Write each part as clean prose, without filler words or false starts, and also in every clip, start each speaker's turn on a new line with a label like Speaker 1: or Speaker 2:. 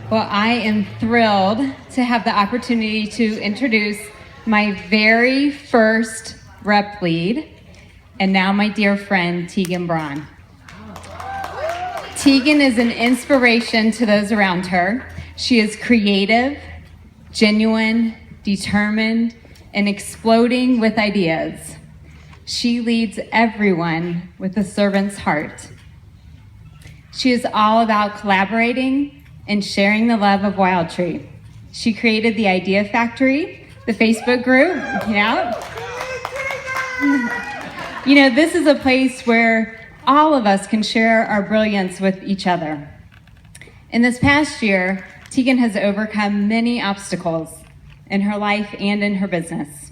Speaker 1: Well, I am thrilled to have the opportunity to introduce my very first rep lead, and now my dear friend, Teegan Braun. Teegan is an inspiration to those around her. She is creative, genuine, determined, and exploding with ideas. She leads everyone with a servant's heart. She is all about collaborating and sharing the love of Wild Tree. She created the Idea Factory, the Facebook group. Yeah. You know, this is a place where all of us can share our brilliance with each other. In this past year, Teegan has overcome many obstacles in her life and in her business.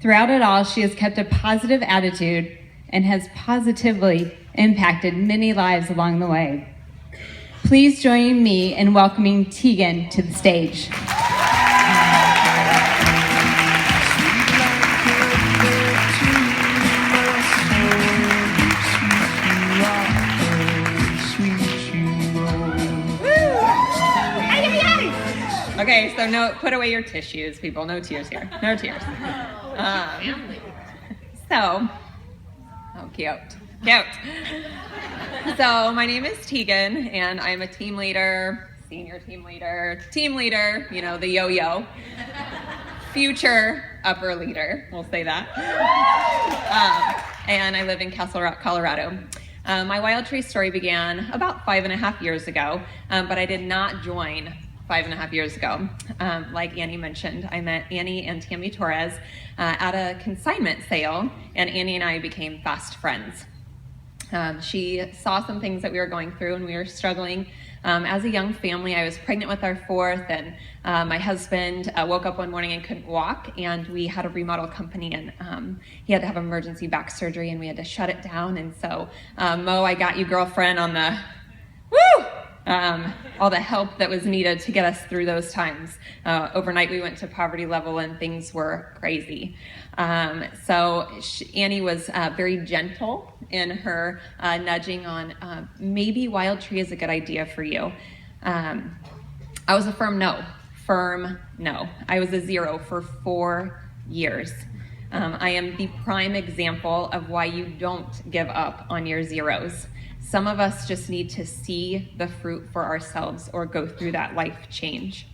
Speaker 1: Throughout it all, she has kept a positive attitude and has positively impacted many lives along the way. Please join me in welcoming Teegan to the stage.
Speaker 2: Okay, so no, put away your tissues, people. No tears here. No tears. Oh, cute. So my name is Teegan, and I'm a team leader, senior team leader, you know, the yo-yo, future upper leader, we'll say that. And I live in Castle Rock, Colorado. My Wild Tree story began about 5.5 years ago, but I did not join 5.5 years ago. Like Annie mentioned, I met Annie and Tammy Torres at a consignment sale, and Annie and I became fast friends. She saw some things that we were going through, and we were struggling. As a young family, I was pregnant with our fourth, and my husband woke up one morning and couldn't walk, and we had a remodel company, and he had to have emergency back surgery, and we had to shut it down. And so, Mo, I got you, girlfriend, on the all the help that was needed to get us through those times. Overnight, we went to poverty level, and things were crazy. Annie was very gentle in her nudging on maybe Wild Tree is a good idea for you. I was a firm no. I was a 0 for 4 years. I am the prime example of why you don't give up on your zeros. Some of us just need to see the fruit for ourselves or go through that life change.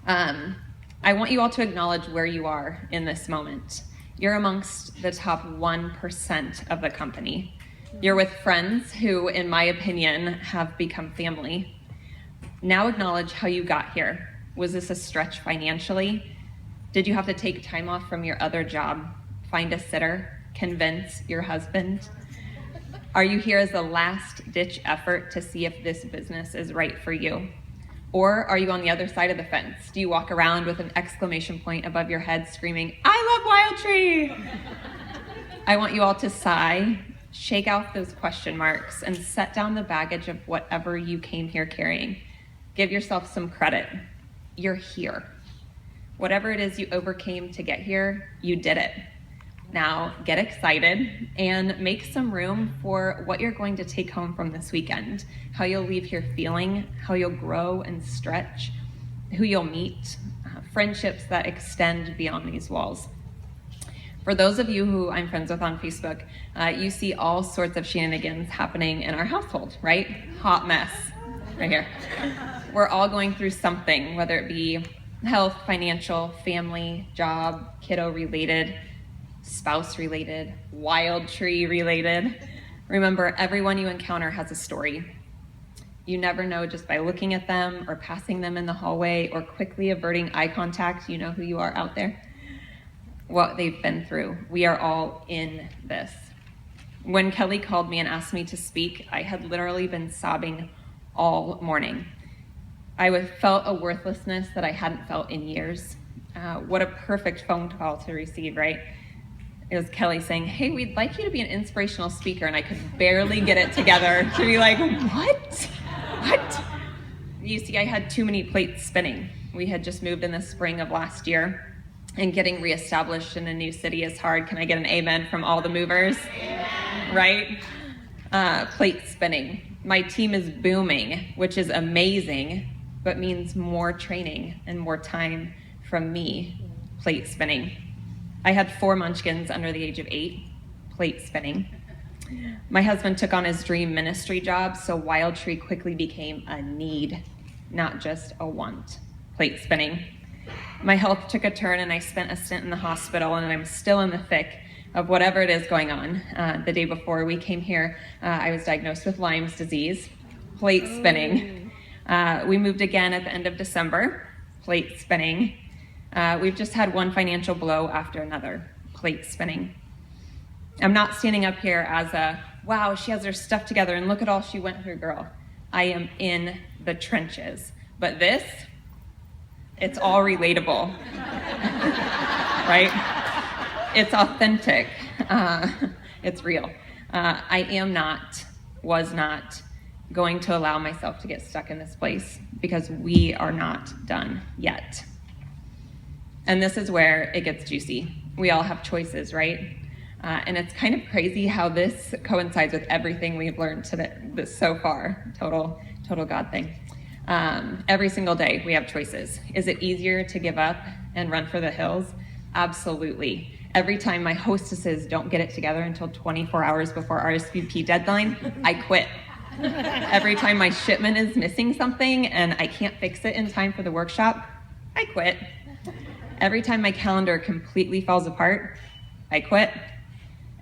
Speaker 2: I want you all to acknowledge where you are in this moment. You're amongst the top 1% of the company. You're with friends who, in my opinion, have become family. Now acknowledge how you got here. Was this a stretch financially? Did you have to take time off from your other job, find a sitter, convince your husband? Are you here as a last-ditch effort to see if this business is right for you? Or are you on the other side of the fence? Do you walk around with an exclamation point above your head screaming, "I love Wild Tree"? I want you all to sigh, shake out those question marks, and set down the baggage of whatever you came here carrying. Give yourself some credit. You're here. Whatever it is you overcame to get here, you did it. Now get excited and make some room for what you're going to take home from this weekend, how you'll leave here feeling, how you'll grow and stretch, who you'll meet, friendships that extend beyond these walls. For those of you who I'm friends with on Facebook, you see all sorts of shenanigans happening in our household, right? Hot mess right here. We're all going through something, whether it be health, financial, family, job, kiddo related, spouse related, Wild Tree related. Remember, everyone you encounter has a story. You never know just by looking at them or passing them in the hallway or quickly averting eye contact, you know who you are out there, what they've been through. We are all in this. When Kelly called me and asked me to speak, I had literally been sobbing all morning. I felt a worthlessness that I hadn't felt in years. What a perfect phone call to receive, right? It was Kelly saying, "Hey, we'd like you to be an inspirational speaker," and I could barely get it together to be like, what? You see, I had too many plates spinning. We had just moved in the spring of last year, and getting reestablished in a new city is hard. Can I get an amen from all the movers? Amen. Right? Plate spinning. My team is booming, which is amazing, but means more training and more time from me, plate spinning. I had 4 munchkins under the age of 8, plate spinning. My husband took on his dream ministry job, so Wild Tree quickly became a need, not just a want, plate spinning. My health took a turn and I spent a stint in the hospital, and I'm still in the thick of whatever it is going on. The day before we came here, I was diagnosed with Lyme's disease, plate spinning. We moved again at the end of December, plate spinning. We've just had one financial blow after another, plate spinning. I'm not standing up here as a, wow, she has her stuff together and look at all she went through, girl. I am in the trenches. But this, it's all relatable, right? It's authentic. It's real. Was not going to allow myself to get stuck in this place because we are not done yet. And this is where it gets juicy. We all have choices, right? And it's kind of crazy how this coincides with everything we've learned today, so far. Total God thing. Every single day we have choices. Is it easier to give up and run for the hills? Absolutely. Every time my hostesses don't get it together until 24 hours before RSVP deadline, I quit. Every time my shipment is missing something and I can't fix it in time for the workshop, I quit. Every time my calendar completely falls apart, I quit.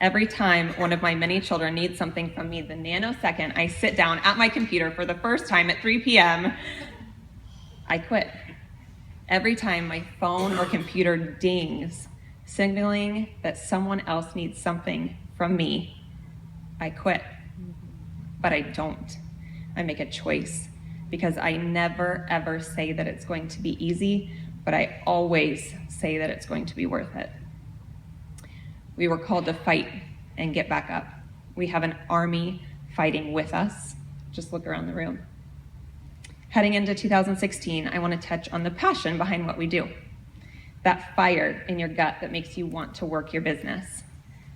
Speaker 2: Every time one of my many children needs something from me, the nanosecond I sit down at my computer for the first time at 3 p.m., I quit. Every time my phone or computer dings, signaling that someone else needs something from me, I quit. But I don't. I make a choice because I never ever say that it's going to be easy, but I always say that it's going to be worth it. We were called to fight and get back up. We have an army fighting with us. Just look around the room. Heading into 2016, I want to touch on the passion behind what we do. That fire in your gut that makes you want to work your business.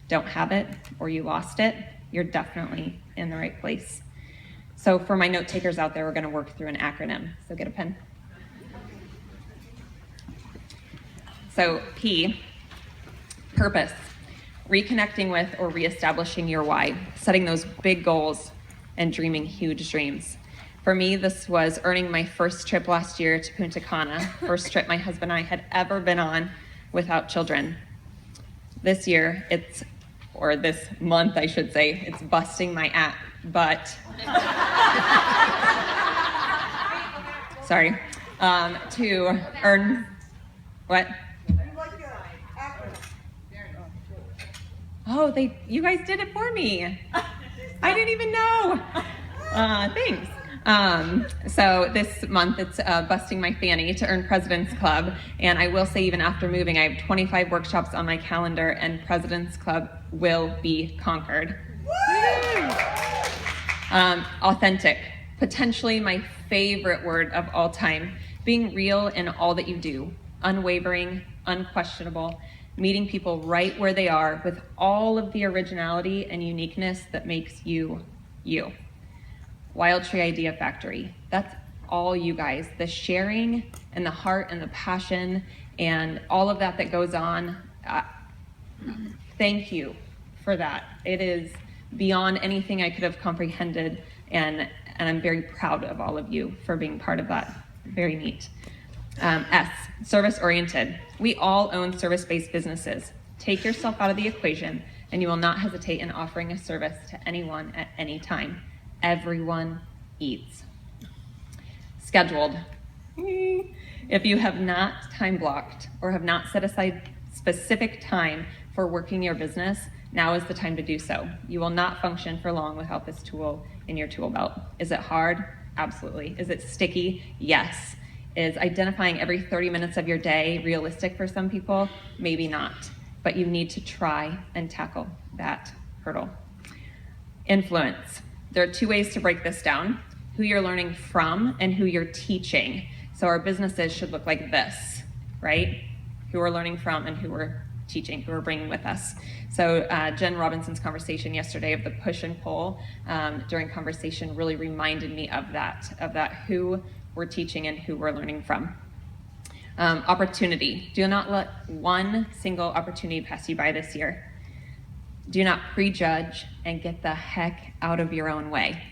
Speaker 2: Don't have it or you lost it, you're definitely in the right place. So for my note takers out there, we're going to work through an acronym. So get a pen. So P, purpose. Reconnecting with or reestablishing your why, setting those big goals and dreaming huge dreams. For me, this was earning my first trip last year to Punta Cana, first trip my husband and I had ever been on without children. This year, this month I should say, it's busting my butt. Sorry. To earn, what? Oh, you guys did it for me. I didn't even know. Thanks. So this month it's busting my fanny to earn President's Club. And I will say even after moving, I have 25 workshops on my calendar and President's Club will be conquered. Authentic, potentially my favorite word of all time. Being real in all that you do, unwavering, unquestionable, meeting people right where they are with all of the originality and uniqueness that makes you, you. Wild Tree Idea Factory, that's all you guys. The sharing and the heart and the passion and all of that goes on. Thank you for that. It is beyond anything I could have comprehended, and I'm very proud of all of you for being part of that. Very neat. S, service-oriented. We all own service-based businesses. Take yourself out of the equation, and you will not hesitate in offering a service to anyone at any time. Everyone eats. Scheduled. If you have not time blocked or have not set aside specific time for working your business, now is the time to do so. You will not function for long without this tool in your tool belt. Is it hard? Absolutely. Is it sticky? Yes. Is identifying every 30 minutes of your day realistic for some people? Maybe not. But you need to try and tackle that hurdle. Influence. There are 2 ways to break this down: who you're learning from and who you're teaching. So our businesses should look like this, right? Who we're learning from and who we're teaching, who we're bringing with us. So Jen Robinson's conversation yesterday of the push and pull during conversation really reminded me of that who we're teaching and who we're learning from. Opportunity. Do not let one single opportunity pass you by this year. Do not prejudge and get the heck out of your own way.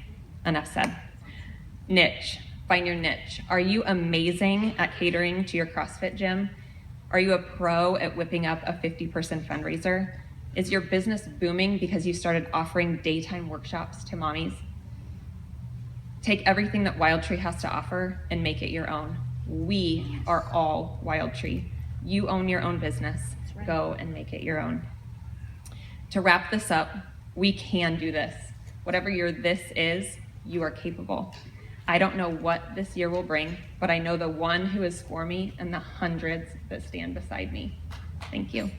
Speaker 2: Enough said. Niche. Find your niche. Are you amazing at catering to your CrossFit gym? Are you a pro at whipping up a 50-person fundraiser? Is your business booming because you started offering daytime workshops to mommies? Take everything that Wild Tree has to offer and make it your own. We are all Wild Tree. You own your own business. Right. Go and make it your own. To wrap this up, we can do this. Whatever your this is, you are capable. I don't know what this year will bring, but I know the one who is for me and the hundreds that stand beside me. Thank you.